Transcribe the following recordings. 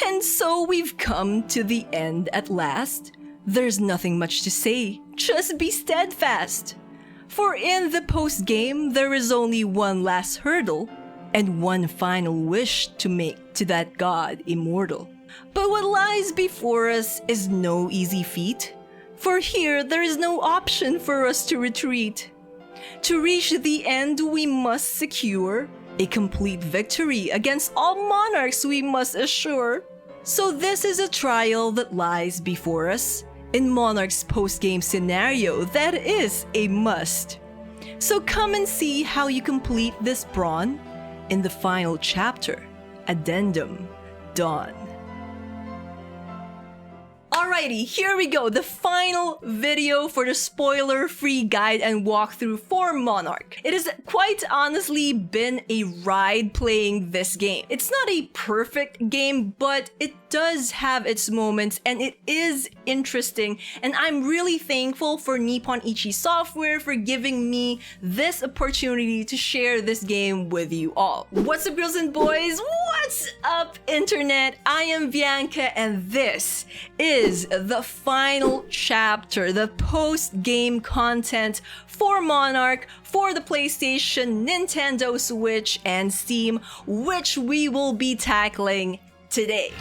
And so we've come to the end at last. There's nothing much to say, just be steadfast. For in the post-game, there is only one last hurdle, and one final wish to make to that god immortal. But what lies before us is no easy feat, for here there is no option for us to retreat. To reach the end, we must secure a complete victory against all monarchs we must assure. So this is a trial that lies before us. In Monarch's post-game scenario, that is a must. So come and see how you complete this brawn in the final chapter, Addendum, Dawn. Alrighty, here we go, the final video for the spoiler-free guide and walkthrough for Monarch. It has quite honestly been a ride playing this game. It's not a perfect game, but it does have its moments and it is interesting, and I'm really thankful for Nippon Ichi Software for giving me this opportunity to share this game with you all. What's up, girls and boys? What's up, internet? I am Bianca and this is the final chapter, the post-game content for Monarch for the PlayStation, Nintendo Switch, and Steam, which we will be tackling today.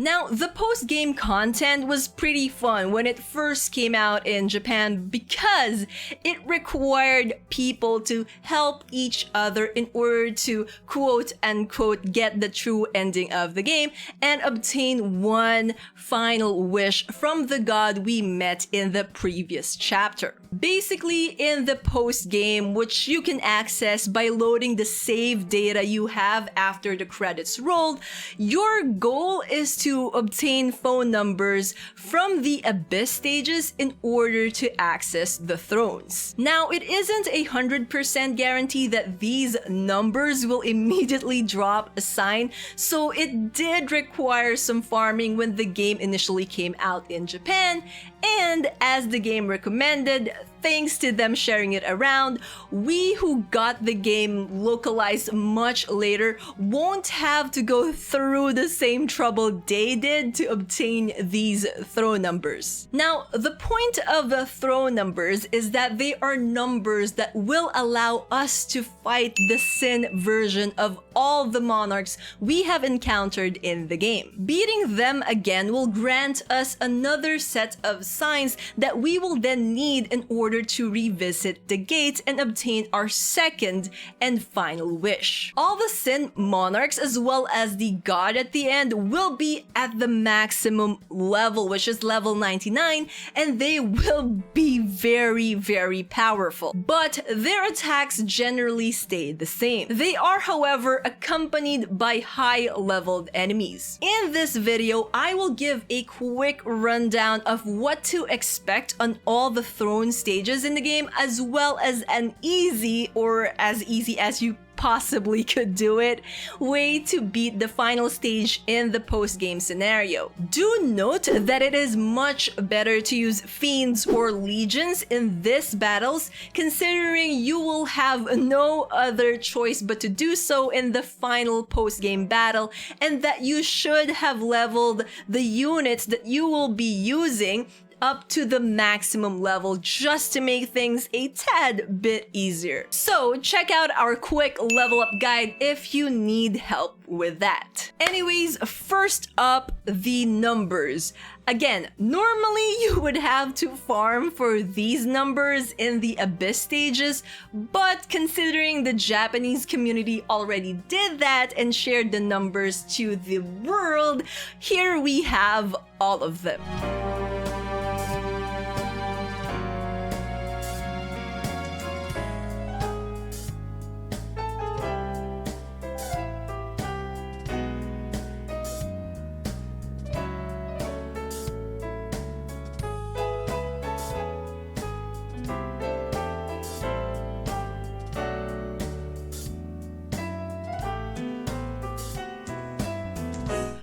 Now, the post-game content was pretty fun when it first came out in Japan because it required people to help each other in order to quote-unquote get the true ending of the game and obtain one final wish from the god we met in the previous chapter. Basically, in the post-game, which you can access by loading the save data you have after the credits rolled, your goal is to obtain phone numbers from the Abyss stages in order to access the thrones. Now, it isn't 100% guarantee that these numbers will immediately drop a sign, so it did require some farming when the game initially came out in Japan, and as the game recommended, thanks to them sharing it around, we who got the game localized much later won't have to go through the same trouble they did to obtain these throne numbers. Now, the point of the throne numbers is that they are numbers that will allow us to fight the Sin version of all the monarchs we have encountered in the game. Beating them again will grant us another set of signs that we will then need in order to revisit the gate and obtain our second and final wish. All the Sin monarchs as well as the god at the end will be at the maximum level, which is level 99, and they will be very powerful. But their attacks generally stay the same. They are, however, accompanied by high-leveled enemies. In this video, I will give a quick rundown of what to expect on all the throne stages in the game, as well as an easy, or as easy as you possibly could do it, way to beat the final stage in the post-game scenario. Do note that it is much better to use fiends or legions in these battles, considering you will have no other choice but to do so in the final post-game battle, and that you should have leveled the units that you will be using up to the maximum level just to make things a tad bit easier. So check out our quick level up guide if you need help with that. Anyways, first up, the numbers. Again, normally you would have to farm for these numbers in the Abyss stages, but considering the Japanese community already did that and shared the numbers to the world, here we have all of them.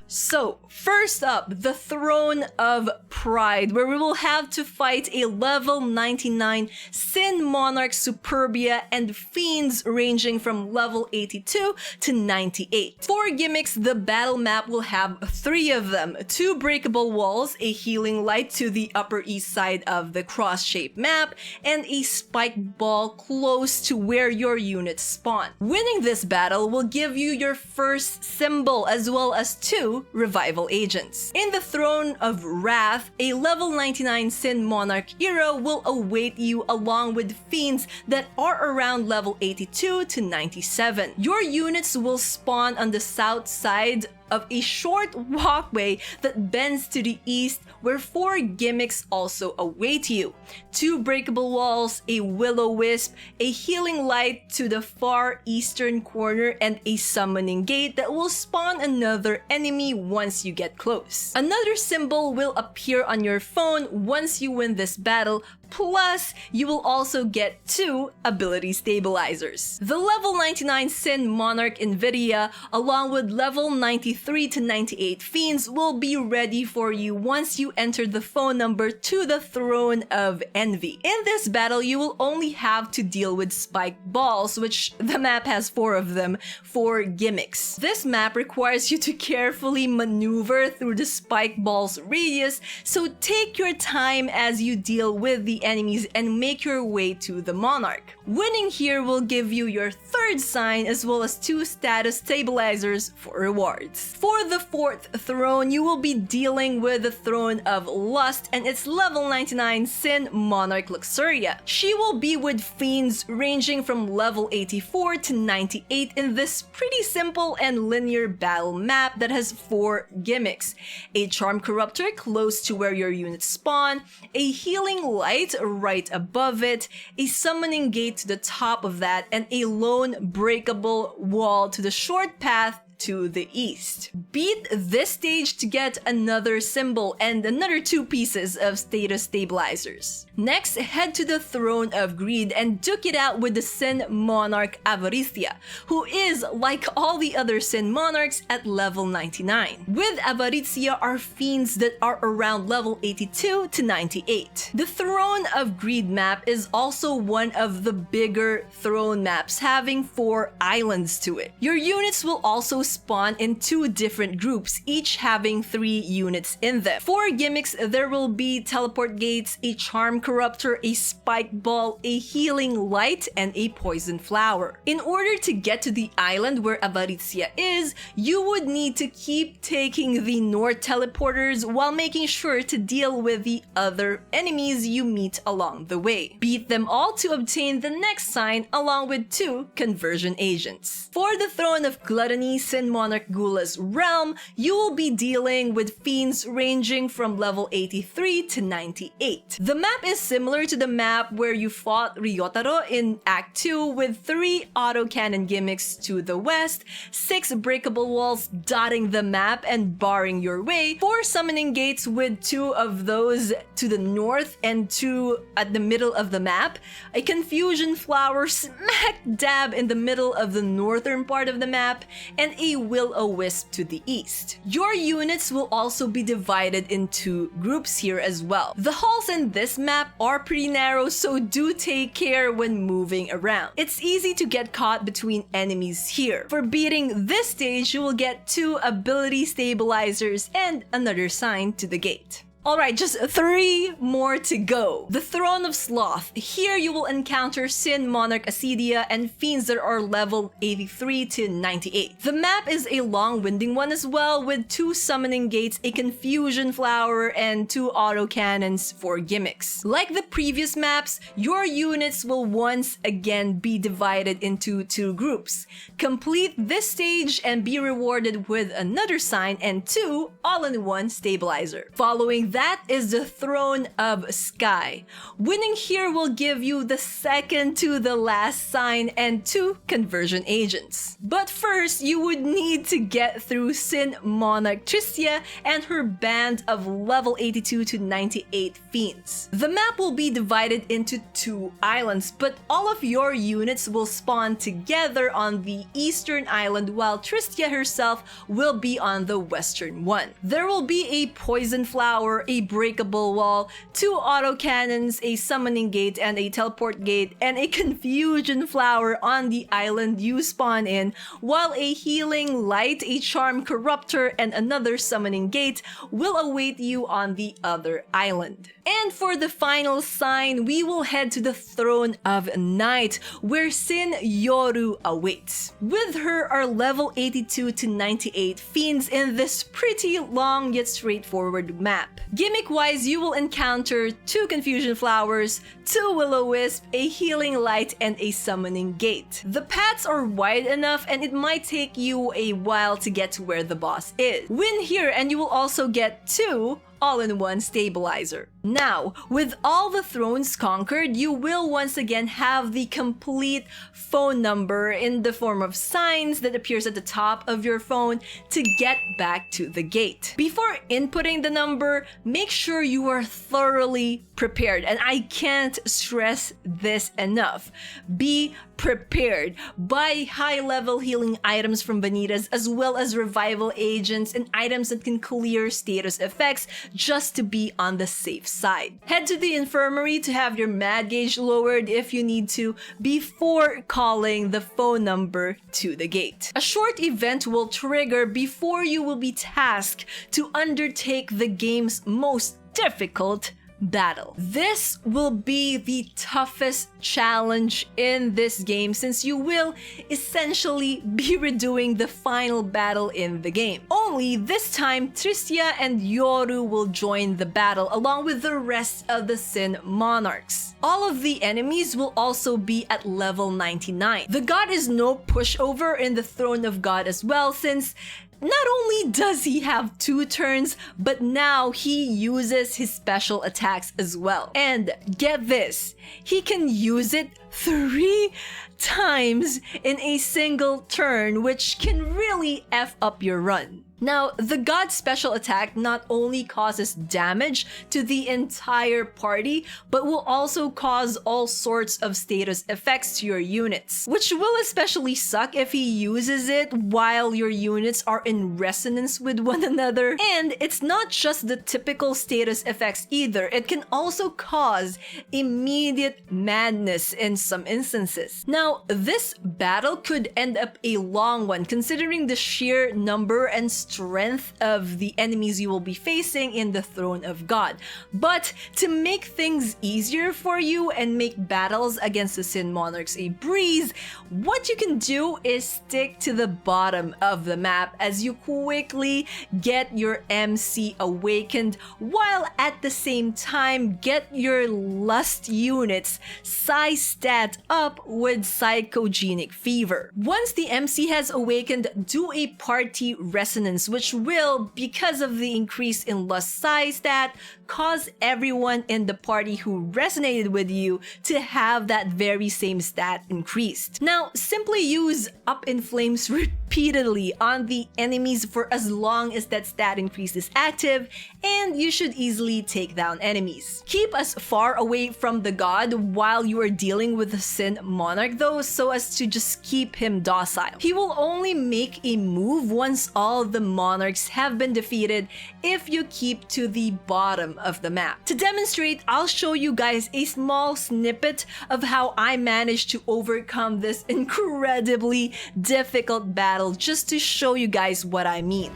So, First up, the Throne of Pride, where we will have to fight a level 99 Sin Monarch Superbia and fiends ranging from level 82 to 98. For gimmicks, the battle map will have 3 of them: 2 breakable walls, a healing light to the upper east side of the cross-shaped map, and a spike ball close to where your units spawn. Winning this battle will give you your first symbol as well as 2 revival agents. In the Throne of Wrath, a level 99 Sin Monarch era will await you along with fiends that are around level 82 to 97. Your units will spawn on the south side of a short walkway that bends to the east, where 4 gimmicks also await you: 2 breakable walls, a will-o-wisp, a healing light to the far eastern corner, and a summoning gate that will spawn another enemy once you get close. Another symbol will appear on your phone once you win this battle, plus you will also get 2 ability stabilizers. The level 99 Sin Monarch Nvidia along with level 93 to 98 fiends will be ready for you once you enter the phone number to the Throne of Envy. In this battle, you will only have to deal with spike balls, which the map has 4 of them, for gimmicks. This map requires you to carefully maneuver through the spike balls radius, so take your time as you deal with the enemies and make your way to the Monarch. Winning here will give you your 3rd sign as well as 2 status stabilizers for rewards. For the 4th throne, you will be dealing with the Throne of Lust and its level 99 Sin Monarch Luxuria. She will be with fiends ranging from level 84 to 98 in this pretty simple and linear battle map that has 4 gimmicks: a Charm Corruptor close to where your units spawn, a healing light right above it, a summoning gate to the top of that, and a lone breakable wall to the short path to the east. Beat this stage to get another symbol and another 2 pieces of status stabilizers. Next, head to the Throne of Greed and duke it out with the Sin Monarch Avaricia, who is, like all the other Sin Monarchs, at level 99. With Avaricia are fiends that are around level 82 to 98. The Throne of Greed map is also one of the bigger throne maps, having 4 islands to it. Your units will also spawn in 2 different groups, each having 3 units in them. For gimmicks, there will be teleport gates, a charm corruptor, a spike ball, a healing light, and a poison flower. In order to get to the island where Avaricia is, you would need to keep taking the north teleporters while making sure to deal with the other enemies you meet along the way. Beat them all to obtain the next sign along with 2 conversion agents. For the Throne of Gluttony, Sin Monarch Gula's realm, you will be dealing with fiends ranging from level 83 to 98. The map is similar to the map where you fought Ryotaro in Act 2 with 3 autocannon gimmicks to the west, 6 breakable walls dotting the map and barring your way, 4 summoning gates with 2 of those to the north and 2 at the middle of the map, a confusion flower smack dab in the middle of the northern part of the map, and a will-o-wisp to the east. Your units will also be divided into groups here as well. The halls in this map are pretty narrow, so do take care when moving around. It's easy to get caught between enemies here. For beating this stage, you will get 2 ability stabilizers and another sign to the gate. Alright, just 3 more to go. The Throne of Sloth. Here you will encounter Sin Monarch Acedia and fiends that are level 83 to 98. The map is a long-winding one as well, with 2 summoning gates, a confusion flower, and 2 autocannons for gimmicks. Like the previous maps, your units will once again be divided into 2 groups. Complete this stage and be rewarded with another sign and 2 all-in-one stabilizer. Following that is the Throne of Sky. Winning here will give you the second to the last sign and 2 conversion agents. But first, you would need to get through Sin Monarch Tristia and her band of level 82 to 98 fiends. The map will be divided into 2 islands, but all of your units will spawn together on the eastern island while Tristia herself will be on the western one. There will be a poison flower, a breakable wall, 2 autocannons, a summoning gate and a teleport gate, and a confusion flower on the island you spawn in, while a healing light, a charm corruptor, and another summoning gate will await you on the other island. And for the final sign, we will head to the Throne of Night, where Sin Yoru awaits. With her are level 82 to 98 fiends in this pretty long yet straightforward map. Gimmick-wise, you will encounter 2 confusion flowers, 2 will-o-wisp, a healing light, and a summoning gate. The paths are wide enough and it might take you a while to get to where the boss is. Win here and you will also get 2 all-in-one stabilizer. Now, with all the thrones conquered, you will once again have the complete phone number in the form of signs that appears at the top of your phone to get back to the gate. Before inputting the number, make sure you are thoroughly prepared, and I can't stress this enough. Be prepared. Buy high-level healing items from Vanitas as well as revival agents and items that can clear status effects just to be on the safe side. Head to the infirmary to have your mad gauge lowered if you need to before calling the phone number to the gate. A short event will trigger before you will be tasked to undertake the game's most difficult battle. This will be the toughest challenge in this game since you will essentially be redoing the final battle in the game. Only this time, Tristia and Yoru will join the battle along with the rest of the Sin Monarchs. All of the enemies will also be at level 99. The god is no pushover in the Throne of God as well, since not only does he have 2 turns, but now he uses his special attacks as well. And get this, he can use it 3 times in a single turn, which can really F up your run. Now, the god's special attack not only causes damage to the entire party, but will also cause all sorts of status effects to your units, which will especially suck if he uses it while your units are in resonance with one another. And it's not just the typical status effects either, it can also cause immediate madness in some instances. Now, this battle could end up a long one considering the sheer number and strength of the enemies you will be facing in the Throne of God. But to make things easier for you and make battles against the Sin Monarchs a breeze, what you can do is stick to the bottom of the map as you quickly get your MC awakened, while at the same time get your lust units psi stat up with psychogenic fever. Once the MC has awakened, do a party resonance, which will, because of the increase in lust psi stat, cause everyone in the party who resonated with you to have that very same stat increased. Now, simply use Up in Flames repeatedly on the enemies for as long as that stat increase is active, and you should easily take down enemies. Keep as far away from the god while you are dealing with the Sin Monarch though, so as to just keep him docile. He will only make a move once all the monarchs have been defeated if you keep to the bottom of the map. To demonstrate, I'll show you guys a small snippet of how I managed to overcome this incredibly difficult battle, just to show you guys what I mean.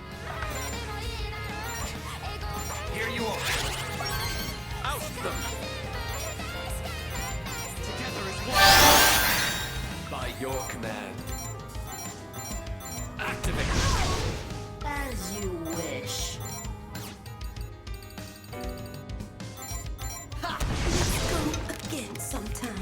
Here you are. Oust them. Together as one. By your command. Activate. As you wish. Ha! Let's go again sometime.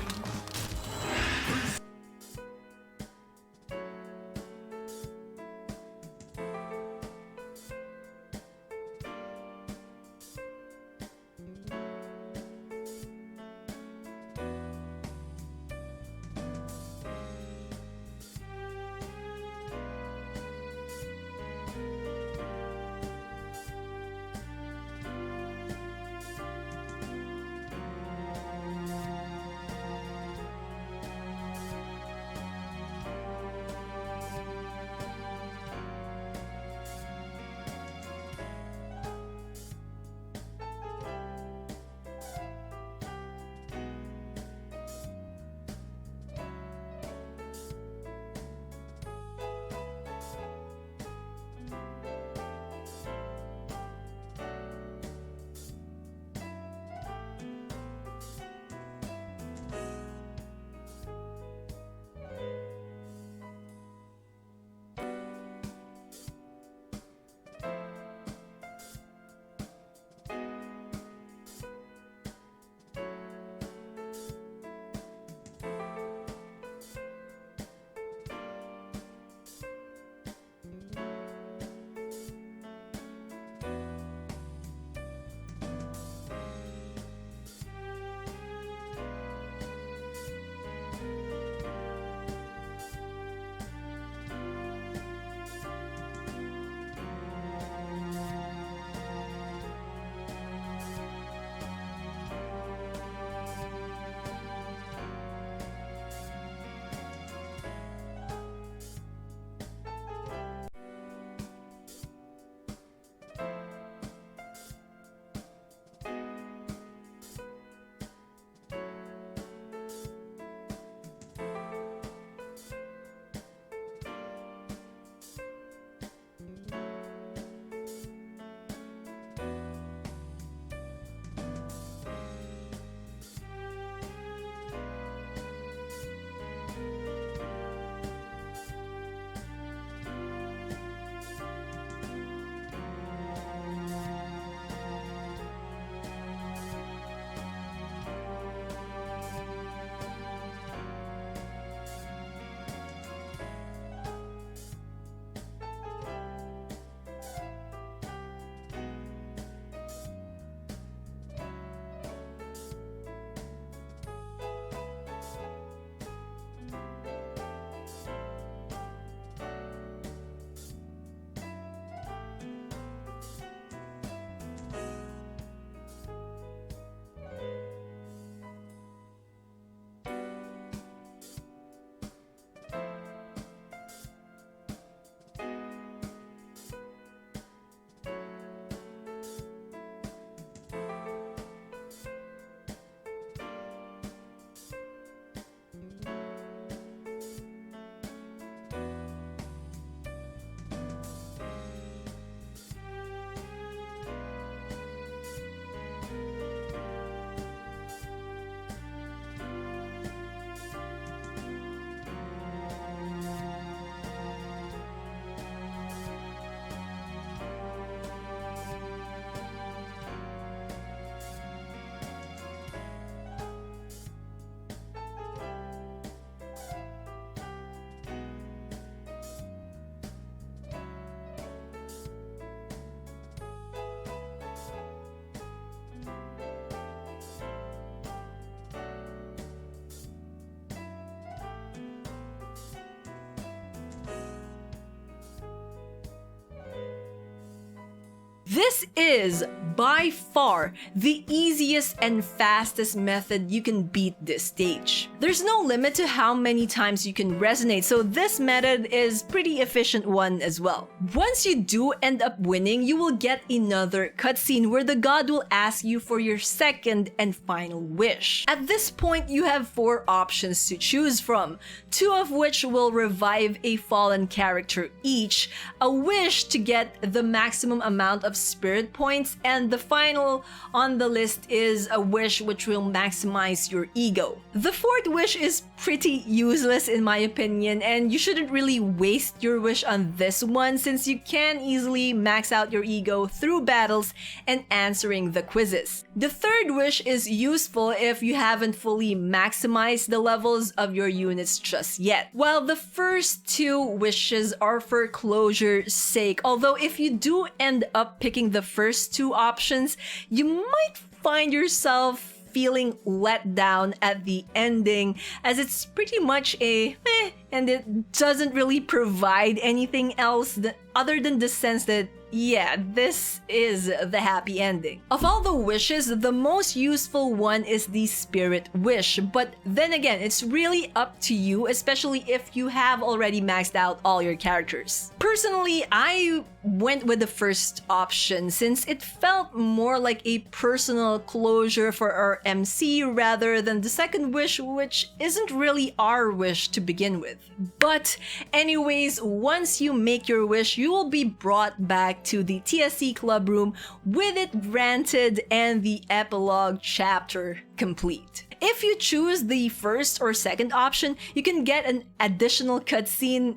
This is by far the easiest and fastest method you can beat this stage. There's no limit to how many times you can resonate, so this method is pretty efficient one as well. Once you do end up winning, you will get another cutscene where the god will ask you for your second and final wish. At this point, you have 4 options to choose from, 2 of which will revive a fallen character each, a wish to get the maximum amount of spirit points, and the final on the list is a wish which will maximize your ego. The 4th wish is pretty useless in my opinion, and you shouldn't really waste your wish on this one since you can easily max out your ego through battles and answering the quizzes. The 3rd wish is useful if you haven't fully maximized the levels of your units just yet, while the first 2 wishes are for closure's sake, although if you do end up picking the first 2 options, you might find yourself feeling let down at the ending, as it's pretty much a meh, and it doesn't really provide anything else other than the sense that, yeah, this is the happy ending. Of all the wishes, the most useful one is the spirit wish, but then again, it's really up to you, especially if you have already maxed out all your characters. Personally, I went with the first option since it felt more like a personal closure for our MC rather than the second wish, which isn't really our wish to begin with. But anyways, once you make your wish, you will be brought back to the TSC club room with it granted and the epilogue chapter complete. If you choose the first or second option, you can get an additional cutscene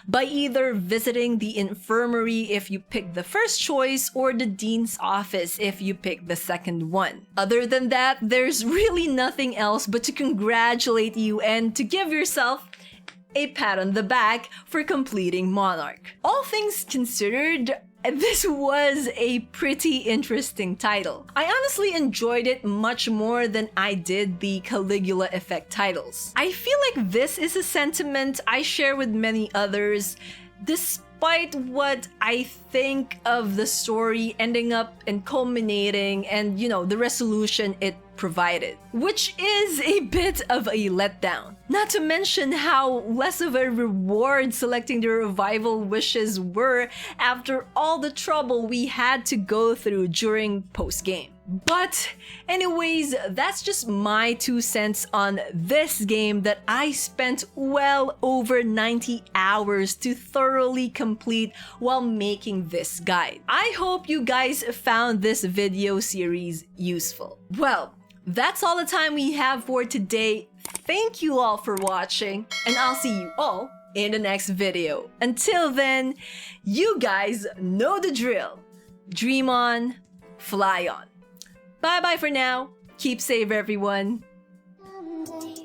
by either visiting the infirmary if you pick the first choice or the dean's office if you pick the second one. Other than that, there's really nothing else but to congratulate you and to give yourself a pat on the back for completing Monark. All things considered, this was a pretty interesting title. I honestly enjoyed it much more than I did the Caligula Effect titles. I feel like this is a sentiment I share with many others, despite what I think of the story ending up and culminating and, you know, the resolution it provided, which is a bit of a letdown. Not to mention how less of a reward selecting the revival wishes were after all the trouble we had to go through during post-game. But anyways, that's just my 2 cents on this game that I spent well over 90 hours to thoroughly complete while making this guide. I hope you guys found this video series useful. Well, that's all the time we have for today. Thank you all for watching, and I'll see you all in the next video. Until then, you guys know the drill. Dream on, fly on. Bye bye for now. Keep safe, everyone. Someday